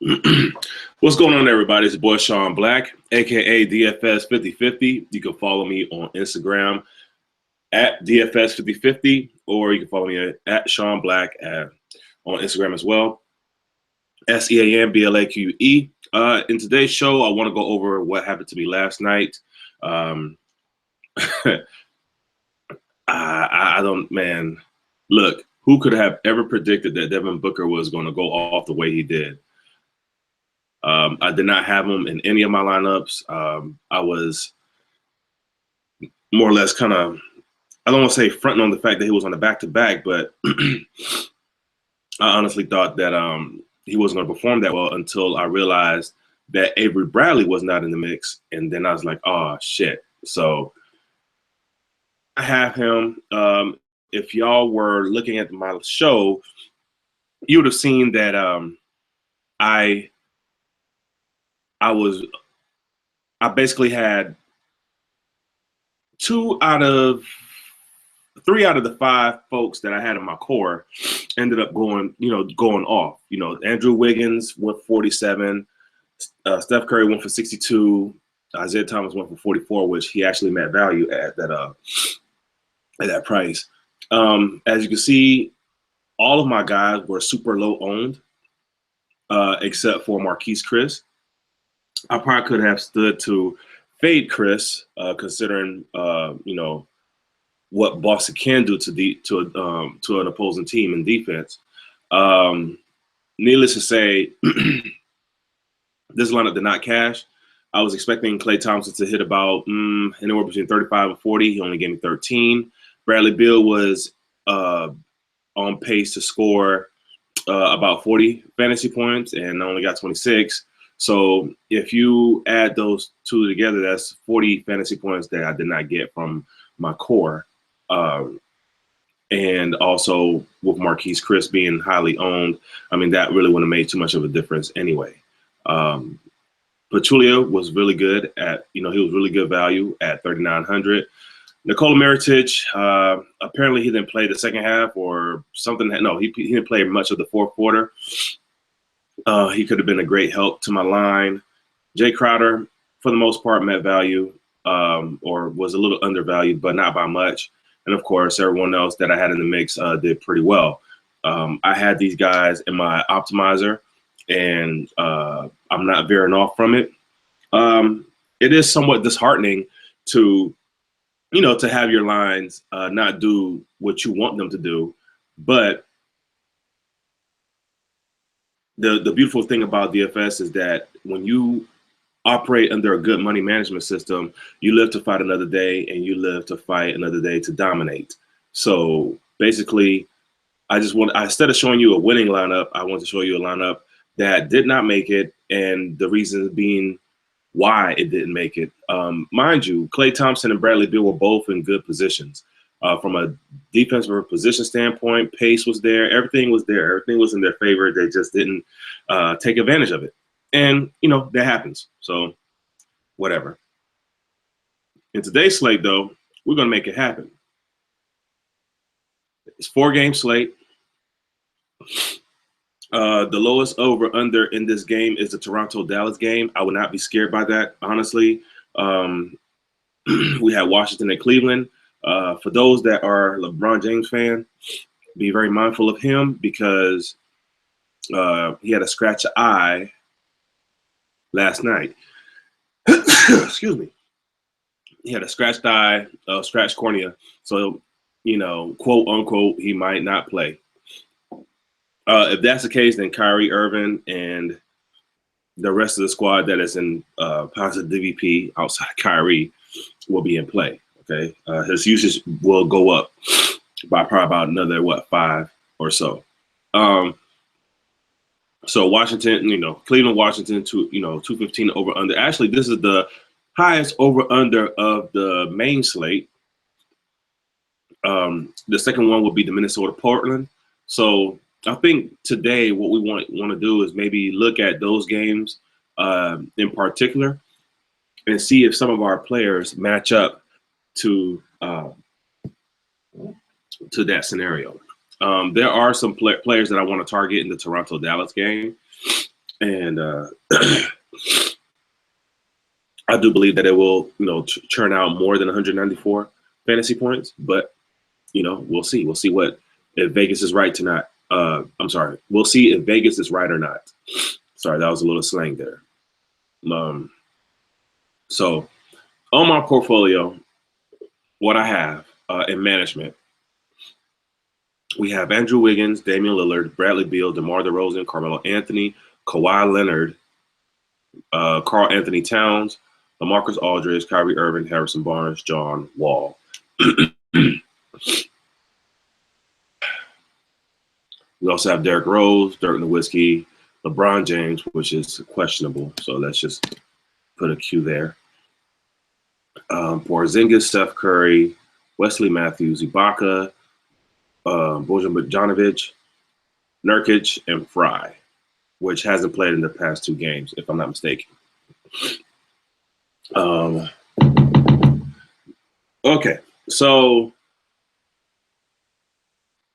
What's going on, everybody? It's your boy Sean Black, aka DFS 5050. You can follow me on Instagram at DFS 5050, or you can follow me at Sean Black on Instagram as well. SEANBLAQE. In today's show, I want to go over what happened to me last night. I don't, man. Look, who could have ever predicted that Devin Booker was going to go off the way he did? I did not have him in any of my lineups. I was more or less kind of, I don't want to say fronting on the fact that he was on the back-to-back, but I honestly thought that he wasn't going to perform that well until I realized that Avery Bradley was not in the mix. And then I was like, oh, shit. So I have him. If y'all were looking at my show, you would have seen that I basically had 3 out of the 5 folks that I had in my core ended up going off. Andrew Wiggins went for 47, Steph Curry went for 62, Isaiah Thomas went for 44, which he actually met value at that price. As you can see, all of my guys were super low owned, except for Marquise Chris. I probably could have stood to fade Chris, considering what Boston can do to an opposing team in defense. Needless to say, this lineup did not cash. I was expecting Klay Thompson to hit about anywhere between 35 and 40. He only gave me 13. Bradley Beal was on pace to score about 40 fantasy points and only got 26. So if you add those two together, that's 40 fantasy points that I did not get from my core. And also with Marquise Chris being highly owned, I mean, that really wouldn't have made too much of a difference anyway. Pachulia was really good he was really good value at 3,900. Nikola Mirotic, apparently he didn't play the second half or something. No, he didn't play much of the fourth quarter. He could have been a great help to my line. Jay Crowder, for the most part, met value or was a little undervalued, but not by much. And, of course, everyone else that I had in the mix did pretty well. I had these guys in my optimizer, and I'm not veering off from it. It is somewhat disheartening to have your lines not do what you want them to do, but the beautiful thing about DFS is that when you operate under a good money management system, you live to fight another day, and you live to fight another day to dominate. So basically, instead of showing you a winning lineup, I want to show you a lineup that did not make it, and the reasons being why it didn't make it. Mind you, Klay Thompson and Bradley Beal were both in good positions. From a defensive position standpoint, pace was there. Everything was there. Everything was in their favor. They just didn't take advantage of it. And, that happens. So whatever. In today's slate, though, we're going to make it happen. It's 4-game slate. The lowest over-under in this game is the Toronto-Dallas game. I would not be scared by that, honestly. We had Washington and Cleveland. For those that are LeBron James fan, be very mindful of him because he had a scratch eye last night. Excuse me. He had a scratched eye, scratched cornea. So, quote unquote, he might not play. If that's the case, then Kyrie Irving and the rest of the squad that is in positive DVP outside Kyrie will be in play. Okay, his usage will go up by probably about another 5 or so. So Washington, Cleveland, Washington, 215 over under. Actually, this is the highest over under of the main slate. The second one will be the Minnesota Portland. So I think today what we want to do is maybe look at those games in particular and see if some of our players match up to that scenario. There are some players that I want to target in the Toronto-Dallas game. And I do believe that it will, churn out more than 194 fantasy points. But, we'll see. We'll see if Vegas is right tonight. I'm sorry. We'll see if Vegas is right or not. Sorry, that was a little slang there. So on my portfolio, what I have in management, we have Andrew Wiggins, Damian Lillard, Bradley Beal, DeMar DeRozan, Carmelo Anthony, Kawhi Leonard, Karl Anthony Towns, LaMarcus Aldridge, Kyrie Irving, Harrison Barnes, John Wall. We also have Derrick Rose, Dirk Nowitzki, LeBron James, which is questionable. So let's just put a Q there. Porzingis, Steph Curry, Wesley Matthews, Ibaka, Bogdan Bogdanovic, Nurkic, and Fry, which hasn't played in the past 2 games, if I'm not mistaken. Okay, so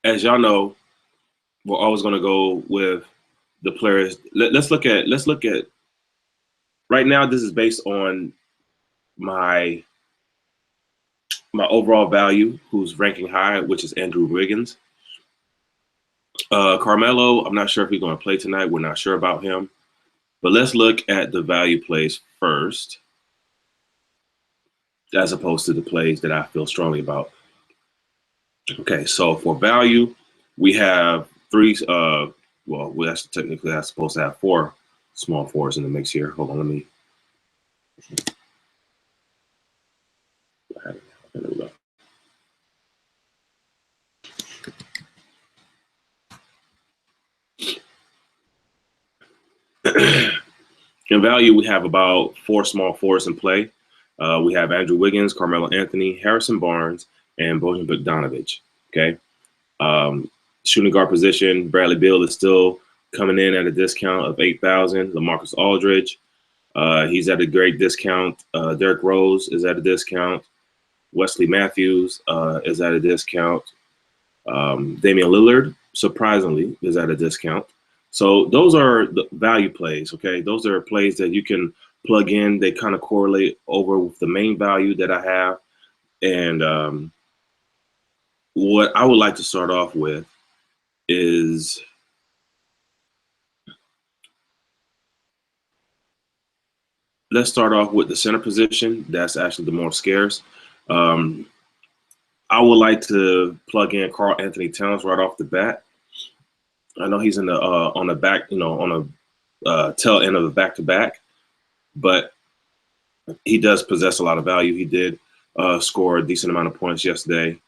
as y'all know, we're always going to go with the players. Let's look at right now. This is based on my overall value, who's ranking high, which is Andrew Wiggins. Carmelo, I'm not sure if he's going to play tonight. We're not sure about him. But let's look at the value plays first, as opposed to the plays that I feel strongly about. Okay, so for value, we have 3. Well, we actually technically are supposed to have 4 small forwards in the mix here. Hold on, let me. There we go. In value, we have about 4 small forwards in play. We have Andrew Wiggins, Carmelo Anthony, Harrison Barnes, and Bogdan Bogdanovic. Okay. Shooting guard position, Bradley Beal is still coming in at a discount of $8,000. LaMarcus Aldridge, he's at a great discount. Derrick Rose is at a discount. Wesley Matthews is at a discount. Damian Lillard, surprisingly, is at a discount. So those are the value plays, okay? Those are plays that you can plug in. They kind of correlate over with the main value that I have. And what I would like to start off with is let's start off with the center position. That's actually the more scarce. I would like to plug in Karl Anthony Towns right off the bat. I know he's in the on the back, on a tail end of the back-to-back, but he does possess a lot of value. He did score a decent amount of points yesterday.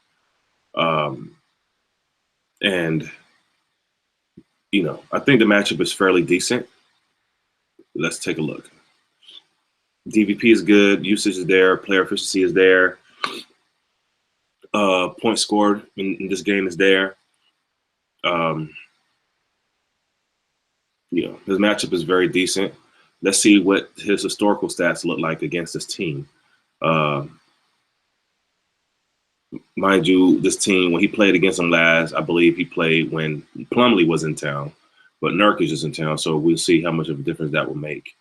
And, I think the matchup is fairly decent. Let's take a look. DVP is good. Usage is there. Player efficiency is there. Points scored in this game is there. His matchup is very decent. Let's see what his historical stats look like against this team. Mind you, this team, when he played against them last, I believe he played when Plumlee was in town, but Nurkic is in town, so we'll see how much of a difference that will make.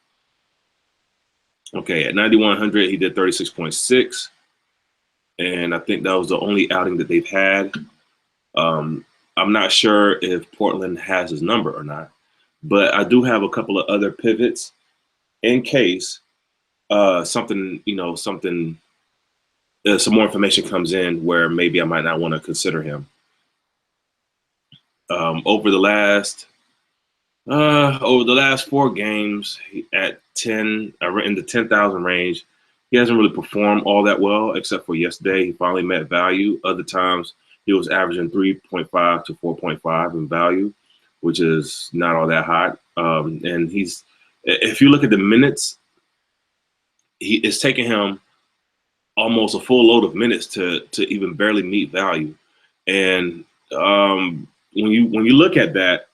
Okay, at 9,100, he did 36.6, and I think that was the only outing that they've had. I'm not sure if Portland has his number or not, but I do have a couple of other pivots in case some more information comes in where maybe I might not want to consider him. Over the last 4 games at 10, in the 10,000 range, he hasn't really performed all that well, except for yesterday. He finally met value. Other times he was averaging 3.5 to 4.5 in value, which is not all that hot. And if you look at the minutes, it's taking him almost a full load of minutes to even barely meet value. And when you look at that,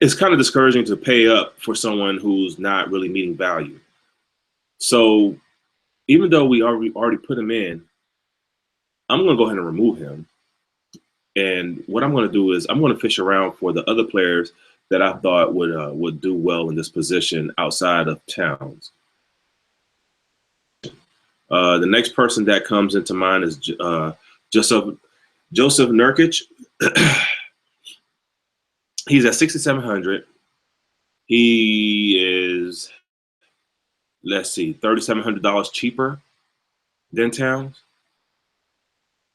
it's kind of discouraging to pay up for someone who's not really meeting value. So even though we already put him in, I'm going to go ahead and remove him. And what I'm going to do is I'm going to fish around for the other players that I thought would do well in this position outside of Towns. The next person that comes into mind is Joseph Nurkic. He's at 6,700. He is, let's see, $3,700 cheaper than Towns.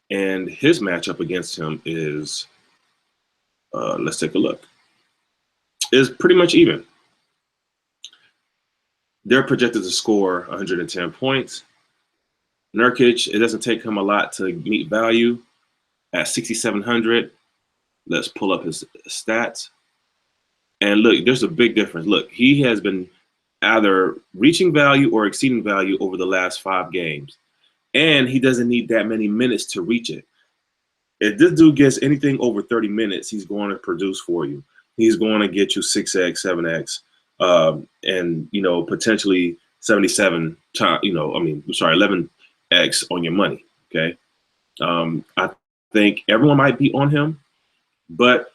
And his matchup against him is, let's take a look, is pretty much even. They're projected to score 110 points. Nurkic, it doesn't take him a lot to meet value at 6,700. Let's pull up his stats. And look, there's a big difference. Look, he has been either reaching value or exceeding value over the last 5 games. And he doesn't need that many minutes to reach it. If this dude gets anything over 30 minutes, he's going to produce for you. He's going to get you 6x, 7x, and, you know, potentially 77 times, 11x on your money, okay? I think everyone might be on him, but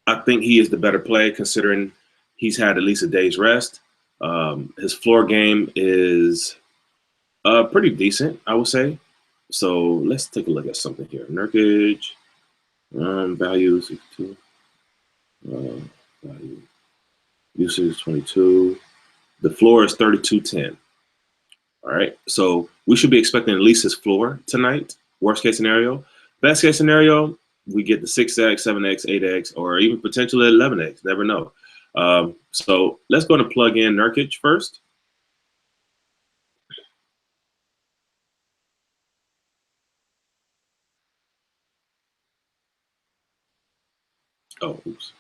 I think he is the better play considering he's had at least a day's rest. His floor game is pretty decent, I would say. So let's take a look at something here. Nurkic, value 62, value usage 22. The floor is 32.10. All right, so we should be expecting at least his floor tonight. Worst case scenario. Best case scenario, we get the 6x, 7x, 8x, or even potentially 11x. Never know. So let's go and plug in Nurkic first. Oh, oops.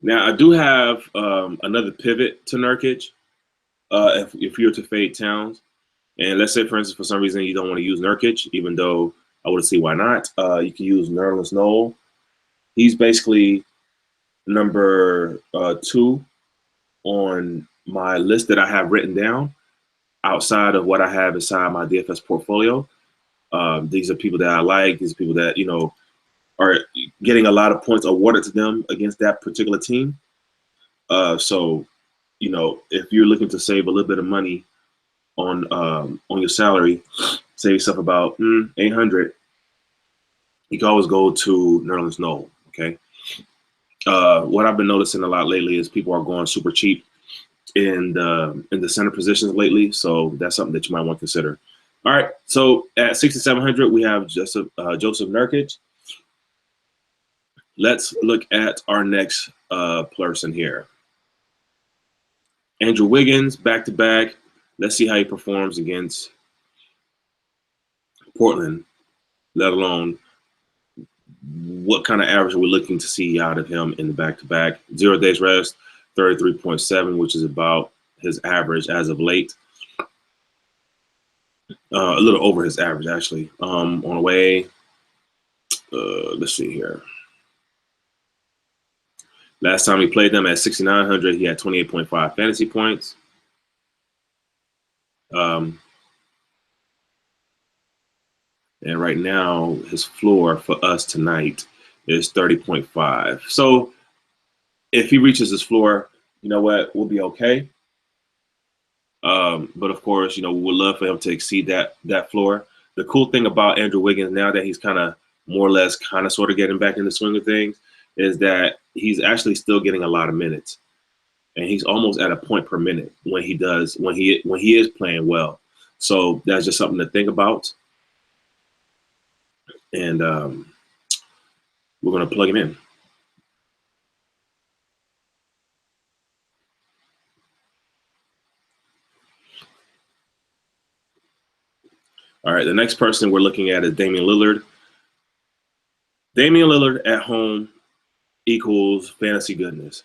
Now, I do have another pivot to Nurkic if you're to fade Towns. And let's say, for instance, for some reason you don't want to use Nurkic, even though I would see why not. You can use Nerlens Noel. He's basically number 2 on my list that I have written down outside of what I have inside my DFS portfolio. These are people that I like. These are people that, you know, are getting a lot of points awarded to them against that particular team. So, you know, if you're looking to save a little bit of money on your salary, save yourself about 800, you can always go to Nerlens Noel, okay? What I've been noticing a lot lately is people are going super cheap in the center positions lately, so that's something that you might want to consider. All right, so at 6,700, we have Joseph Nurkic. Let's look at our next person here. Andrew Wiggins, back-to-back. Let's see how he performs against Portland, let alone what kind of average we're looking to see out of him in the back-to-back. 0 days rest, 33.7, which is about his average as of late. A little over his average, actually. On away, let's see here. Last time he played them at 6,900, he had 28.5 fantasy points. And right now, his floor for us tonight is 30.5. So if he reaches his floor, you know what, we'll be okay. But of course, you know, we would love for him to exceed that floor. The cool thing about Andrew Wiggins now that he's kind of more or less kind of sort of getting back in the swing of things is that he's actually still getting a lot of minutes, and he's almost at a point per minute when he is playing well. So that's just something to think about. And we're going to plug him in. All right, the next person we're looking at is Damian Lillard. Damian Lillard at home equals fantasy goodness.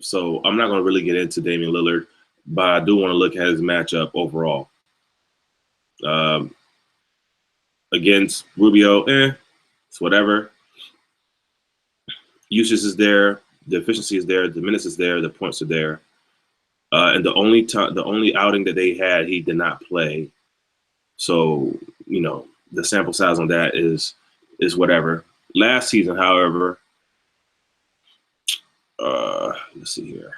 So I'm not going to really get into Damian Lillard, but I do want to look at his matchup overall. Against Rubio, it's whatever. Usage is there, the efficiency is there, the minutes is there, the points are there. And the only outing that they had, he did not play. So, the sample size on that is whatever. Last season, however, let's see here.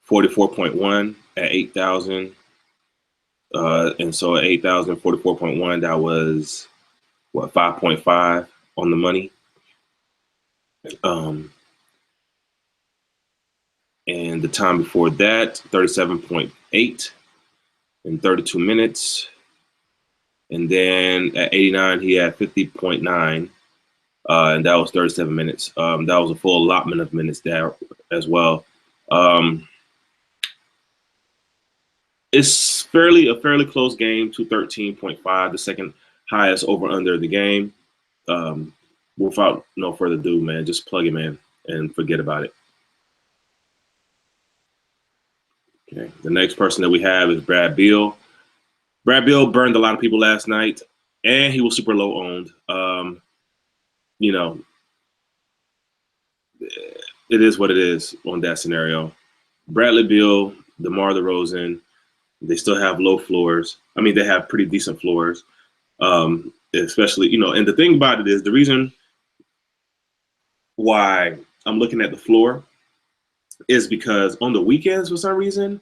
44.1 at 8,000. And so at 8,000, 44.1, that was 5.5 on the money. And the time before that, 37.8 in 32 minutes. And then at 89, he had 50.9, and that was 37 minutes. That was a full allotment of minutes there as well. It's a fairly close game, 213.5, the second highest over under the game. Without no further ado, man, just plug him in and forget about it. Okay, the next person that we have is Brad Beal. Brad Beal burned a lot of people last night, and he was super low owned. It is what it is on that scenario. Bradley Beal, DeMar DeRozan, they still have low floors. I mean, they have pretty decent floors, especially, and the thing about it is the reason why I'm looking at the floor is because on the weekends, for some reason,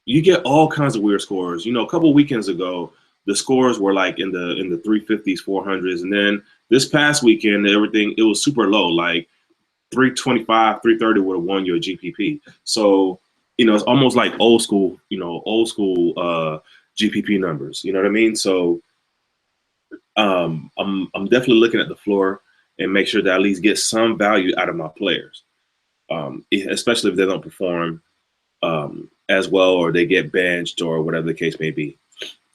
you get all kinds of weird scores. A couple of weekends ago, the scores were like in the 350s, 400s. And then this past weekend, it was super low, like 325, 330 would have won your GPP. So, it's almost like old school GPP numbers. You know what I mean? So I'm definitely looking at the floor and make sure that I at least get some value out of my players, especially if they don't perform as well, or they get benched, or whatever the case may be.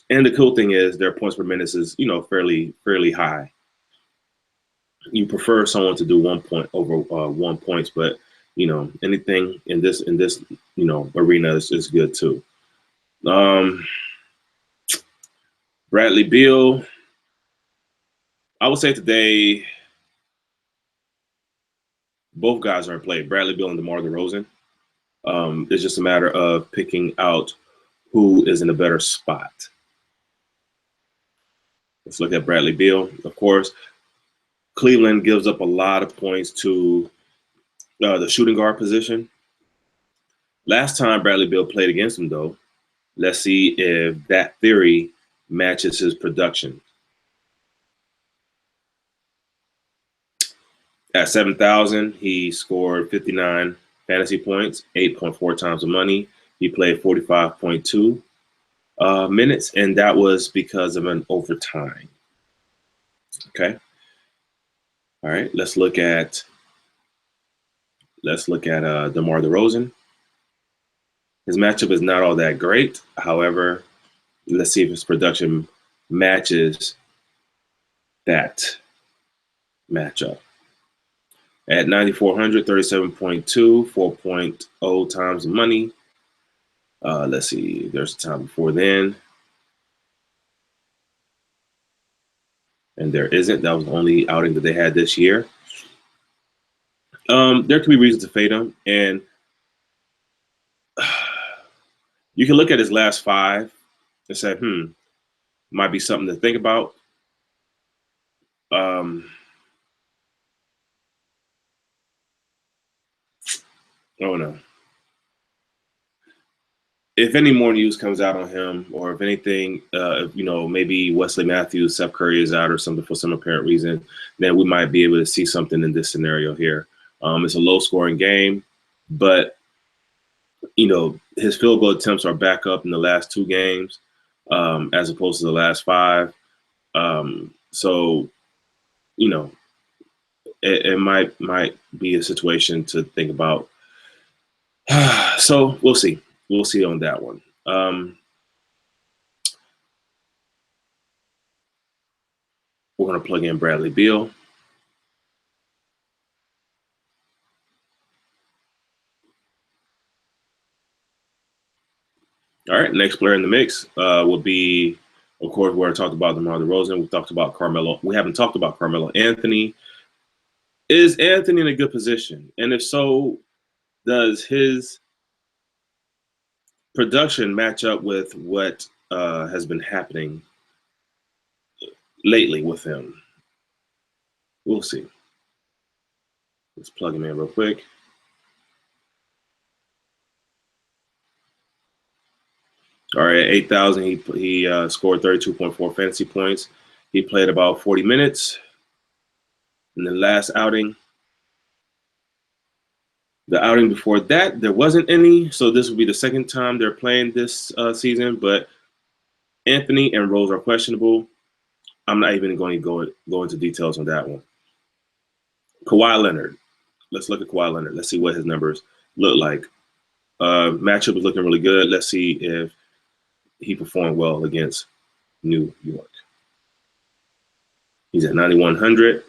And the cool thing is their points per minute is, fairly high. You prefer someone to do 1 point over 1 points, but anything in this arena is good too. Bradley Beal, I would say today both guys are in play. Bradley Beal and DeMar DeRozan. It's just a matter of picking out who is in a better spot. Let's look at Bradley Beal. Of course, Cleveland gives up a lot of points to the shooting guard position. Last time Bradley Beal played against him, though, let's see if that theory matches his production. At 7,000, he scored 59 fantasy points, 8.4 times the money. He played 45.2 minutes, and that was because of an overtime. Okay. All right. Let's look at DeMar DeRozan. His matchup is not all that great. However, let's see if his production matches that matchup. At 9,400, 37.2, 4.0 times the money. Let's see. There's a time before then. And there isn't. That was the only outing that they had this year. There could be reasons to fade him. And you can look at his last 5 and say, might be something to think about. Oh no. If any more news comes out on him, or if anything, maybe Wesley Matthews, Seth Curry is out or something for some apparent reason, then we might be able to see something in this scenario here. It's a low-scoring game, but his field goal attempts are back up in the last 2 games, as opposed to the last 5. So, it might be a situation to think about. So we'll see. We'll see on that one. We're going to plug in Bradley Beal. All right, next player in the mix will be, of course, we already talked about DeMar DeRozan. We talked about Carmelo. We haven't talked about Carmelo Anthony. Is Anthony in a good position? And if so, does his production match up with what has been happening lately with him? We'll see. Let's plug him in real quick. All right, at 8,000, he scored 32.4 fantasy points. He played about 40 minutes in the last outing. The outing before that, there wasn't any, so this will be the second time they're playing this season. But Anthony and Rose are questionable. I'm not even going to go into details on that one. Kawhi Leonard. Let's look at Kawhi Leonard. Let's see what his numbers look like. Matchup is looking really good. Let's see if he performed well against New York. He's at 9,100.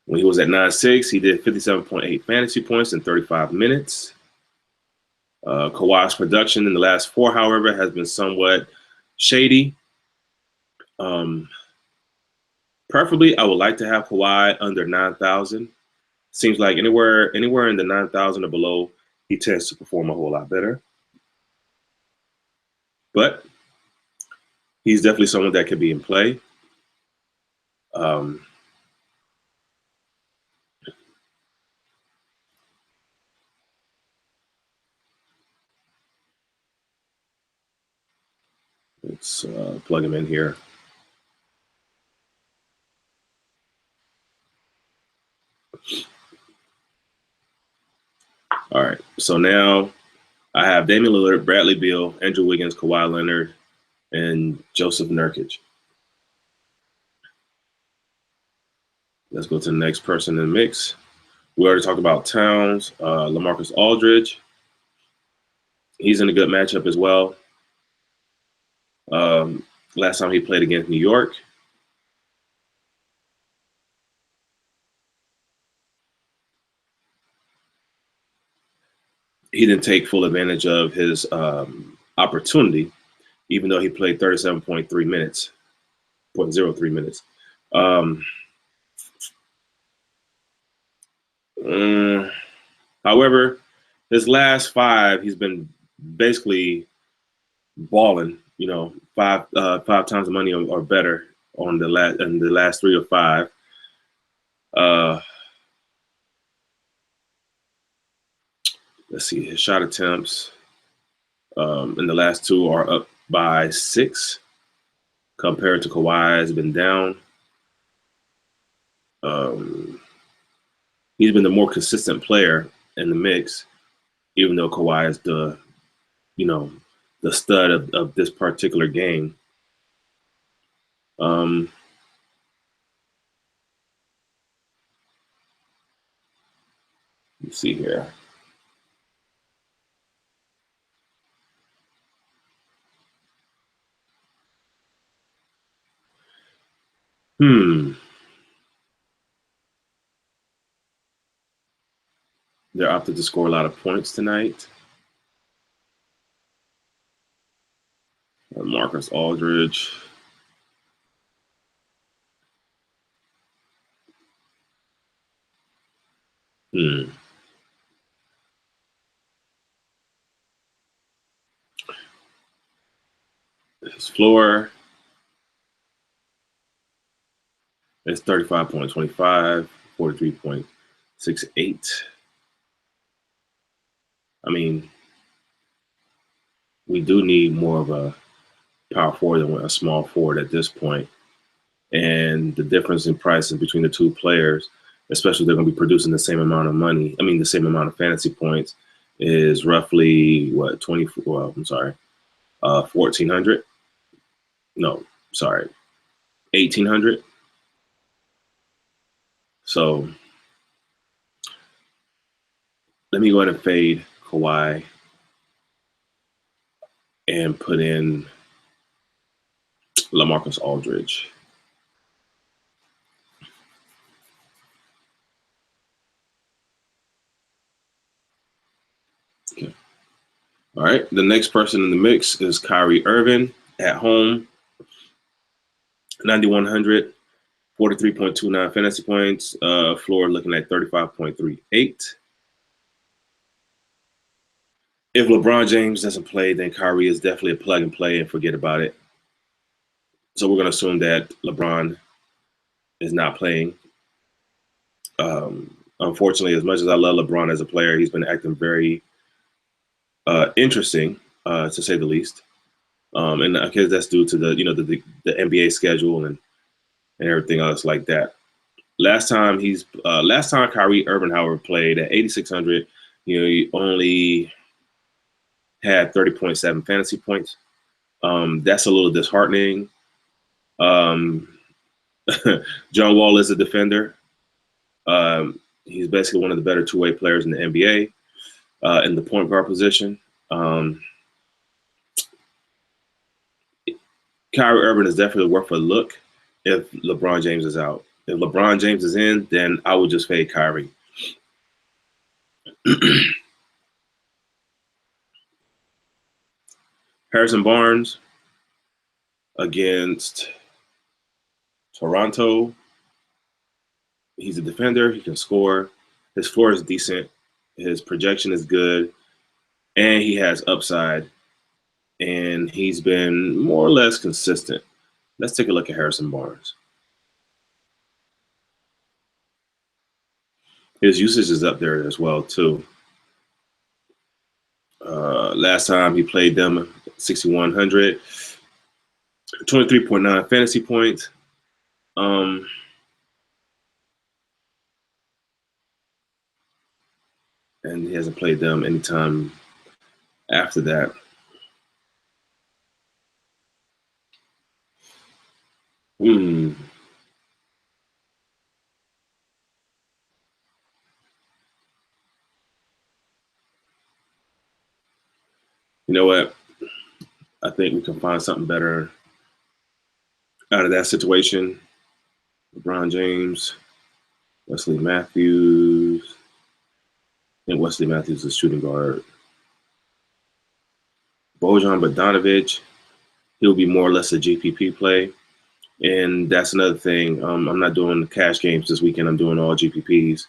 When he was at 9.6, he did 57.8 fantasy points in 35 minutes. Kawhi's production in the last 4, however, has been somewhat shady. Preferably, I would like to have Kawhi under 9,000. Seems like anywhere in the 9,000 or below, he tends to perform a whole lot better. But he's definitely someone that could be in play. Let's plug him in here. All right, so now I have Damian Lillard, Bradley Beal, Andrew Wiggins, Kawhi Leonard, and Joseph Nurkic. Let's go to the next person in the mix. We already talked about Towns, LaMarcus Aldridge. He's in a good matchup as well. Last time he played against New York. He didn't take full advantage of his opportunity, even though he played 37.3 minutes, 0.03 minutes. However, his last 5, he's been basically balling. You know, five times the money or better on the last 3 or 5. Let's see, his shot attempts in the last 2 are up by 6 compared to Kawhi's been down. He's been the more consistent player in the mix, even though Kawhi is the stud of this particular game. Let's see here. They're opted to score a lot of points tonight. Marcus Aldridge. His floor is 35.25, 43.68. I mean, we do need more of a power forward than a small forward at this point. And the difference in prices between the two players, especially if they're going to be producing the same amount of money, the same amount of fantasy points, is roughly what, 1,400? No, sorry, 1,800. So let me go ahead and fade Kawhi and put in LaMarcus Aldridge. Okay. All right. The next person in the mix is Kyrie Irving at home. 9,100, 43.29 fantasy points. Floor looking at 35.38. If LeBron James doesn't play, then Kyrie is definitely a plug and play and forget about it. So we're going to assume that LeBron is not playing. Unfortunately, as much as I love LeBron as a player, he's been acting very interesting, to say the least. And I guess that's due to the NBA schedule and everything else like that. Last time Kyrie Irving, however, played at 8,600, he only had 30.7 fantasy points. That's a little disheartening. John Wall is a defender. He's basically one of the better two-way players in the NBA in the point guard position. Kyrie Irving is definitely worth a look if LeBron James is out. If LeBron James is in, then I would just fade Kyrie. Harrison Barnes against Toronto. He's a defender. He can score. His floor is decent. His projection is good. And he has upside. And he's been more or less consistent. Let's take a look at Harrison Barnes. His usage is up there as well, too. Last time he played them, 6,100, 23.9 fantasy points. And he hasn't played them anytime after that. You know what? I think we can find something better out of that situation. LeBron James, Wesley Matthews. I think Wesley Matthews is shooting guard. Bogdan Bogdanovic, he'll be more or less a GPP play. And that's another thing. I'm not doing cash games this weekend. I'm doing all GPPs.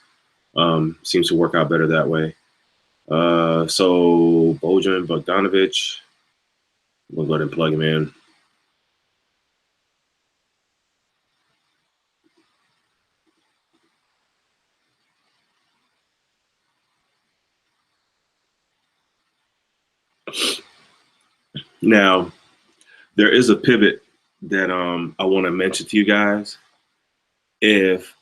Seems to work out better that way. So Bogdan Bogdanovic, we'll go ahead and plug him in. Now, there is a pivot that I want to mention to you guys. If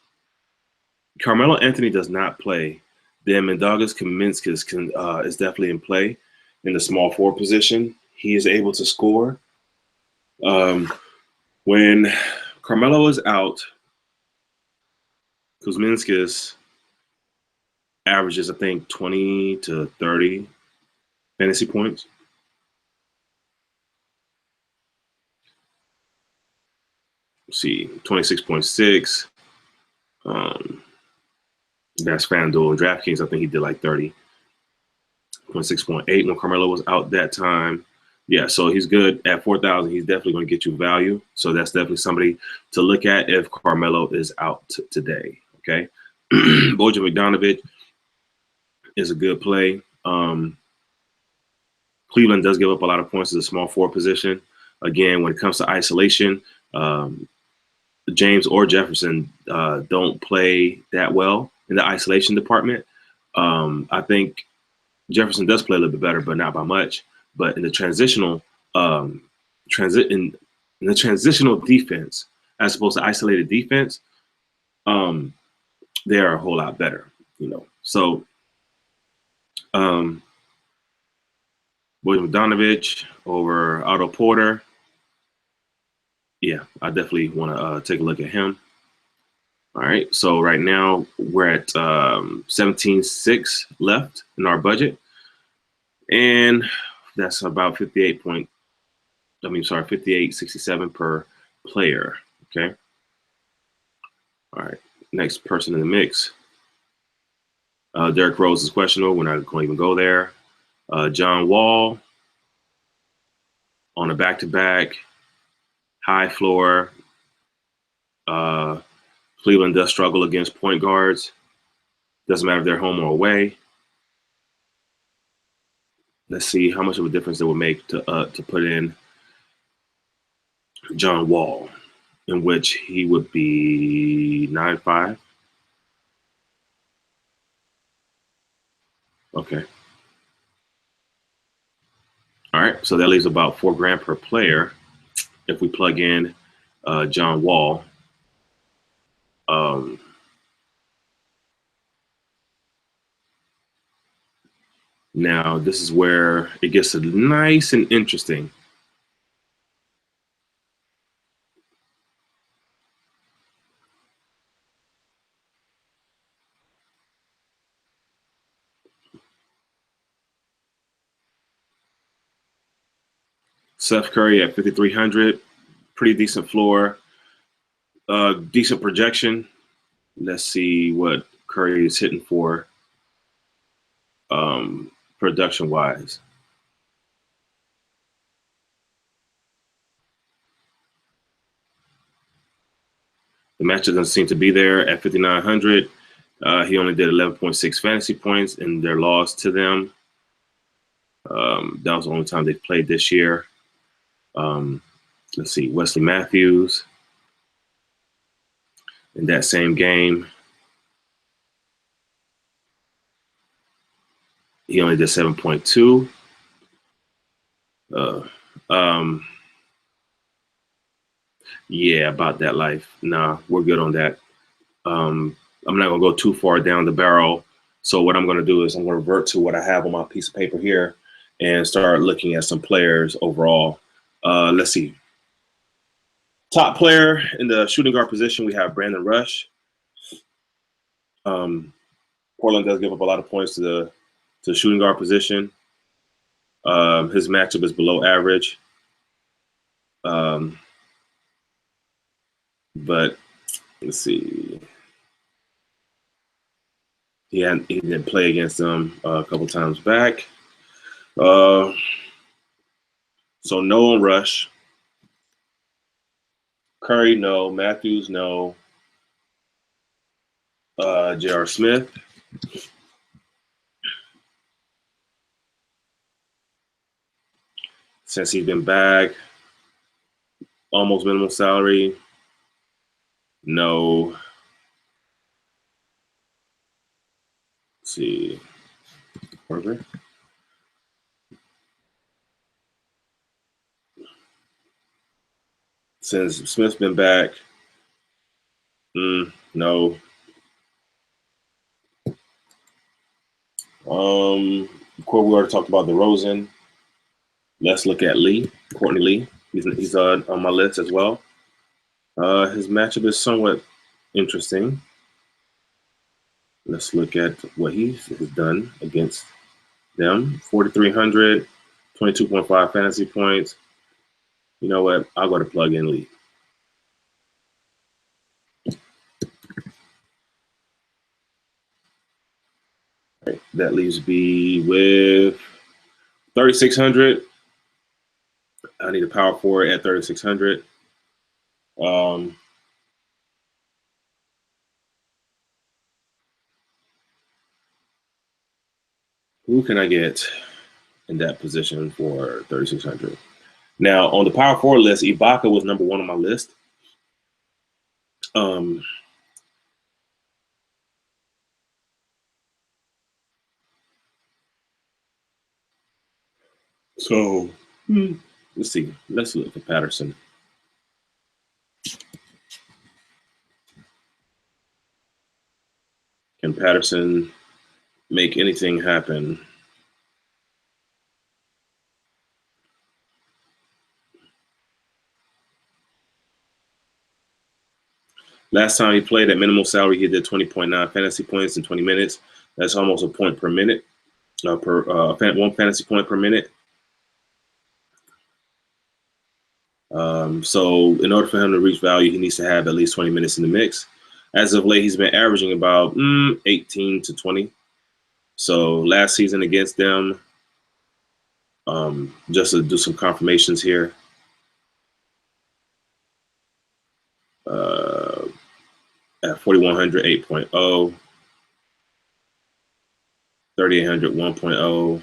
Carmelo Anthony does not play, then Mindaugas Kaminskas is definitely in play in the small forward position. He is able to score. When Carmelo is out, Kuzminskas averages, I think, 20 to 30 fantasy points. Let's see, 26.6. That's Fanduel and DraftKings. I think he did like 30.6.8 when Carmelo was out that time. Yeah, so he's good at 4,000. He's definitely going to get you value. So that's definitely somebody to look at if Carmelo is out today. Okay, Bogdan Bogdanovic is a good play. Cleveland does give up a lot of points to the small forward position. Again, when it comes to isolation, James or Jefferson don't play that well in the isolation department. I think Jefferson does play a little bit better, but not by much. But in the transitional in the transitional defense, as opposed to isolated defense, they are a whole lot better, So Bogdan Bogdanovic over Otto Porter. Yeah, I definitely want to take a look at him. All right, so right now we're at 17.6 left in our budget, and that's about 58.67 per player. Okay. All right, next person in the mix. Derrick Rose is questionable. We're not going to even go there. John Wall on a back-to-back, high floor, Cleveland does struggle against point guards. Doesn't matter if they're home or away. Let's see how much of a difference it would make to put in John Wall, in which he would be 9'5". Okay. All right. So that leaves about $4,000 per player if we plug in John Wall. Now, this is where it gets nice and interesting. Seth Curry at 5,300, pretty decent floor, decent projection. Let's see what Curry is hitting for production-wise. The matchup doesn't seem to be there at 5,900. He only did 11.6 fantasy points in their loss to them. That was the only time they've played this year. Let's see, Wesley Matthews in that same game. He only did 7.2. Yeah, about that life. Nah, we're good on that. I'm not going to go too far down the barrel. So what I'm going to do is I'm going to revert to what I have on my piece of paper here and start looking at some players overall. Let's see. Top player in the shooting guard position, we have Brandon Rush. Portland does give up a lot of points to the shooting guard position. His matchup is below average. But let's see. He didn't play against them a couple times back. So no on Rush. Curry, no. Matthews, no. J.R. Smith. Since he's been back, almost minimum salary. No. Let's see. Burger. Since Smith's been back, no. Of course, we already talked about DeRozan. Let's look at Lee, Courtney Lee. He's on my list as well. His matchup is somewhat interesting. Let's look at what he has done against them. 4,300, 22.5 fantasy points. You know what? I'll go to plug in Lee. Right. That leaves me with 3,600. I need a power forward at 3,600. Who can I get in that position for 3,600? Now, on the power forward list, Ibaka was number one on my list. So let's see. Let's look at Patterson. Can Patterson make anything happen? Last time he played at minimal salary, he did 20.9 fantasy points in 20 minutes. That's almost a point per minute, one fantasy point per minute. So in order for him to reach value, he needs to have at least 20 minutes in the mix. As of late, he's been averaging about 18 to 20. So last season against them, just to do some confirmations here. At 4,100, 8.0. 3,800, 1.0.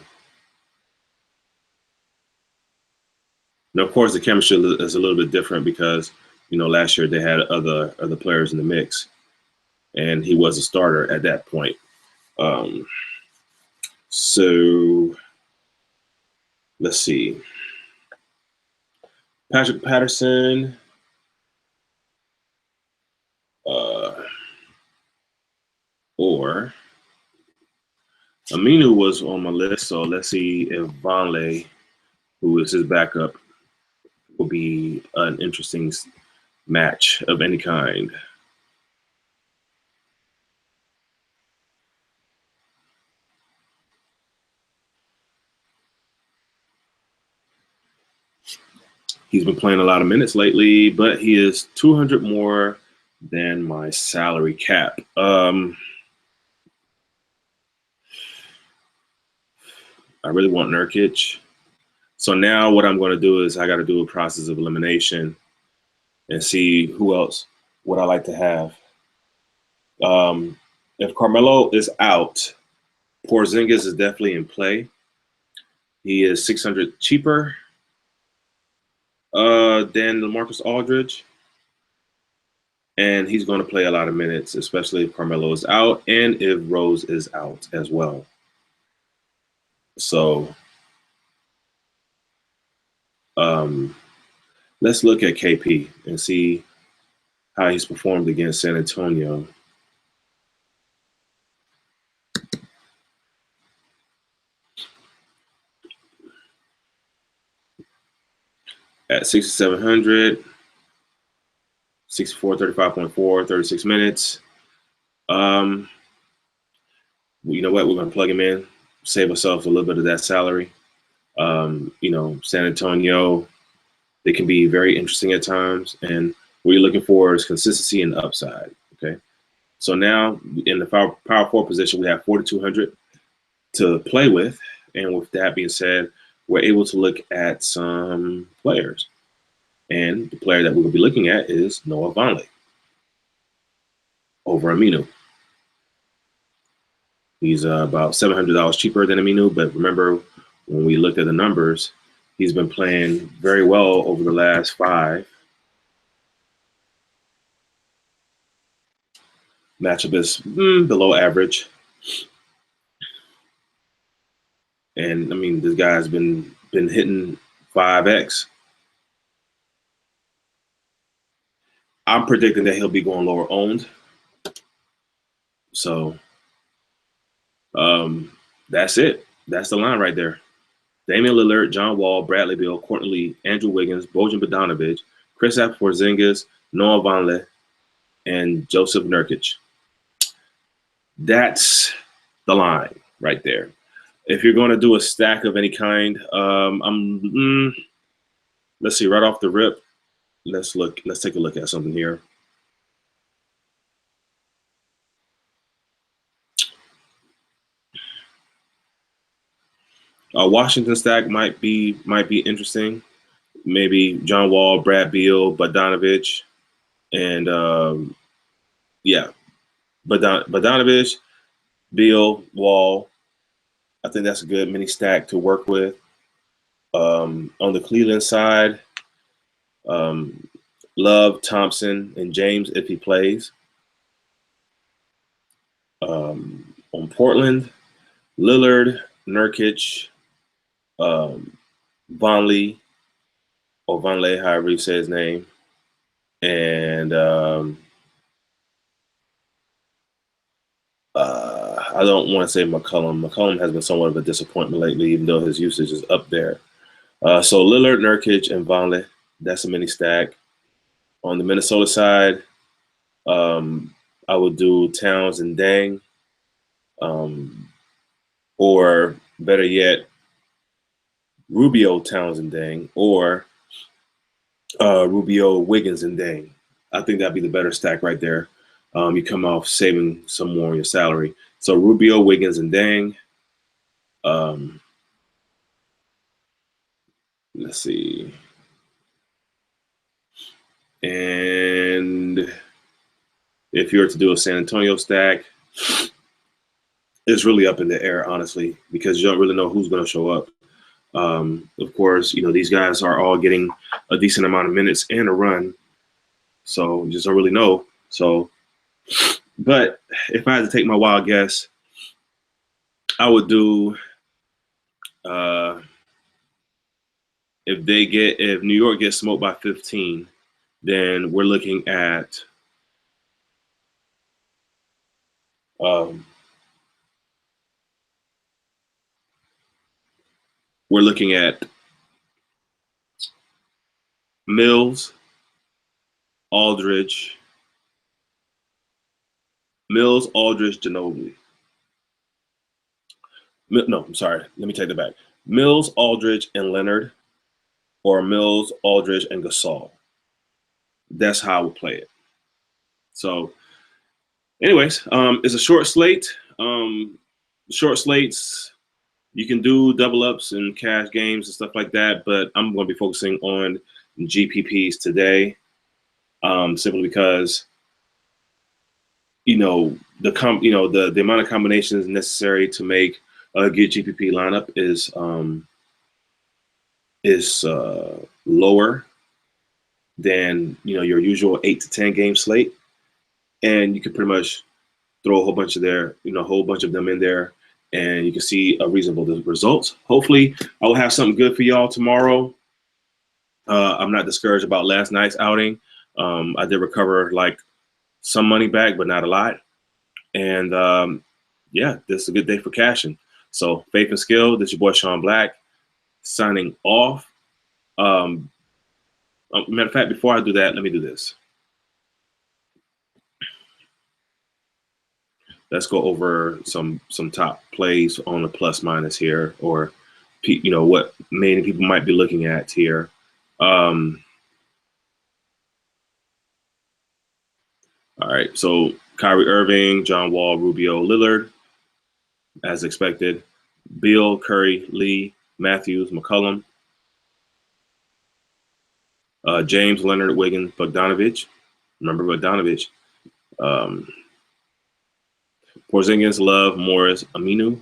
Now, of course, the chemistry is a little bit different because, last year they had other players in the mix, and he was a starter at that point. So let's see. Patrick Patterson. Or Aminu was on my list, so let's see if Vonleh, who is his backup, will be an interesting match of any kind. He's been playing a lot of minutes lately, but he is 200 more than my salary cap. I really want Nurkic. So now what I'm going to do is I got to do a process of elimination and see who else would I like to have. If Carmelo is out, Porzingis is definitely in play. He is 600 cheaper than LaMarcus Aldridge. And he's going to play a lot of minutes, especially if Carmelo is out and if Rose is out as well. So let's look at KP and see how he's performed against San Antonio. At 6,700, 64, 35.4, 36 minutes. You know what? We're going to plug him in, save ourselves a little bit of that salary. San Antonio, they can be very interesting at times. And what you're looking for is consistency and upside. Okay. So now in the power forward position, we have 4,200 to play with. And with that being said, we're able to look at some players. And the player that we will be looking at is Noah Vonleh over Aminu. He's about $700 cheaper than Aminu, but remember when we looked at the numbers, he's been playing very well over the last 5. Matchup is below average. And I mean, this guy's been hitting 5x. I'm predicting that he'll be going lower owned. So that's it. That's the line right there. Damian Lillard, John Wall, Bradley Beal, Courtney Lee, Andrew Wiggins, Bogdan Bogdanovic, Kristaps Porzingis, Noah Vonleh, and Joseph Nurkic. That's the line right there. If you're going to do a stack of any kind, let's see, right off the rip, let's take a look at something here. Washington stack might be interesting. Maybe John Wall, Brad Beal, Bogdanovic, and Bogdanovic, Beal, Wall. I think that's a good mini stack to work with. On the Cleveland side, Love, Thompson, and James if he plays. On Portland, Lillard, Nurkic, Vonleh, or Vonleh, however you say his name, and I don't want to say McCollum. McCollum has been somewhat of a disappointment lately, even though his usage is up there. So Lillard, Nurkic, and Vonleh, that's a mini stack. On the Minnesota side, I would do Towns and Deng, or better yet, Rubio, Towns and Deng, or Rubio, Wiggins, and Deng. I think that'd be the better stack right there. You come off saving some more on your salary. So Rubio, Wiggins, and Deng. Let's see. And If you were to do a San Antonio stack, it's really up in the air, honestly, because you don't really know who's going to show up. Of course, these guys are all getting a decent amount of minutes and a run, so you just don't really know. So, but if I had to take my wild guess, I would do if New York gets smoked by 15, then we're looking at Mills, Aldridge, Ginobili. No, I'm sorry. Let me take that back. Mills, Aldridge, and Leonard, or Mills, Aldridge, and Gasol. That's how I would play it. So, anyways, it's a short slate. Short slates, you can do double ups and cash games and stuff like that, but I'm going to be focusing on GPPs today, simply because the amount of combinations necessary to make a good GPP lineup is lower than your usual 8 to 10 game slate, and you can pretty much throw a whole bunch of them in there, and you can see a reasonable results. Hopefully, I will have something good for y'all tomorrow. I'm not discouraged about last night's outing. I did recover like some money back, but not a lot. And yeah, this is a good day for cashing. So faith and skill. This is your boy Sean Black signing off. Matter of fact, before I do that, let me do this. Let's go over some top plays on the plus minus here, or what many people might be looking at here. All right, so Kyrie Irving, John Wall, Rubio, Lillard, as expected. Beal, Curry, Lee, Matthews, McCollum, James, Leonard, Wiggins, Bogdanovic. Remember Bogdanovic. Porzingis, Love, Morris, Aminu,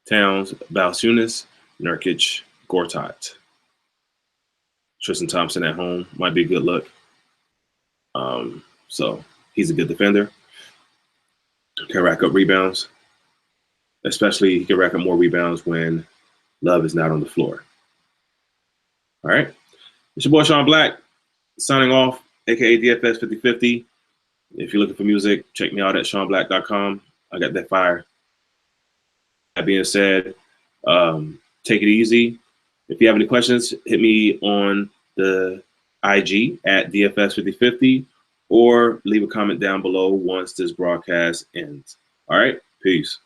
Towns, Valanciunas, Nurkic, Gortat. Tristan Thompson at home might be a good look. So he's a good defender. Can rack up rebounds. Especially he can rack up more rebounds when Love is not on the floor. All right. It's your boy Sean Black signing off, aka DFS 5050. If you're looking for music, check me out at SeanBlack.com. I got that fire. That being said, take it easy. If you have any questions, hit me on the IG at DFS5050 or leave a comment down below once this broadcast ends. All right, peace.